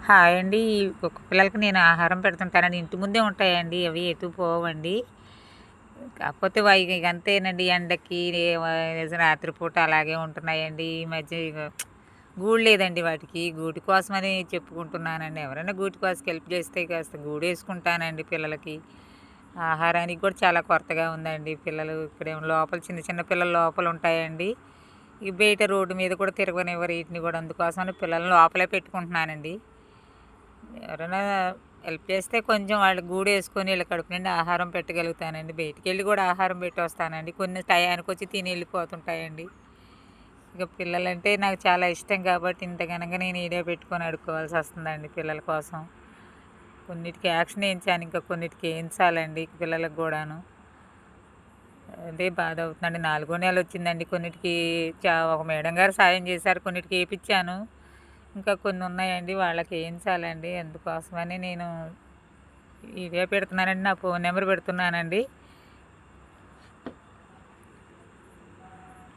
Hi అండి. కుక్క పిల్లలకి నేను ఆహారం పెడుతుంటానండి. ఇంటి ముందే ఉంటాయండి. అవి ఎటు పోవండి. కాకపోతే ఇగ అంతేనండి. ఎండకి రాత్రిపూట అలాగే ఉంటున్నాయండి. ఈ మధ్య గూడు లేదండి వాటికి. గూటి కోసమని చెప్పుకుంటున్నానండి. ఎవరైనా గూటి కోసం హెల్ప్ చేస్తే కాస్త గూడేసుకుంటానండి పిల్లలకి. ఆహారానికి కూడా చాలా కొరతగా ఉందండి. పిల్లలు ఇక్కడేమో లోపల చిన్న చిన్న పిల్లలు లోపల ఉంటాయండి. ఈ బయట రోడ్డు మీద కూడా తిరగనివ్వరు ఈటిని కూడా. అందుకోసమని పిల్లల్ని లోపలే పెట్టుకుంటున్నానండి. ఎవరైనా హెల్ప్ చేస్తే కొంచెం వాళ్ళు గూడేసుకొని ఈళ్ళ కడుపు నిండా ఆహారం పెట్టగలుగుతానండి. బయటికెళ్ళి కూడా ఆహారం పెట్టొస్తానండి. కొన్ని టయానికొచ్చి తిని ఎళ్ళిపోతుంటాయండి. ఇక పిల్లలంటే నాకు చాలా ఇష్టం కాబట్టి ఇంత ఘనంగా నేను ఈడే పెట్టుకొని అడుక్కోవాల్సొస్తుందండి పిల్లల కోసం. కొన్నిటికి యాక్షన్ ఏయించాను. ఇంకా కొన్నిటికి ఏయించాలండి పిల్లలకు గూడాను. అదే బాధవుతుందండి. నాలుగో నెలొచ్చిందండి. కొన్నిటికి ఒక మేడం గారు సాయం చేశారు. కొన్నిటికి ఏపిచ్చాను. ఇంకా కొన్నున్నాయండి. వాళ్ళకి ఏయించాలండి. అందుకోసమని నేను ఇదే పెడుతున్నానండి. నా ఫోన్ నెంబర్ పెడుతున్నానండి.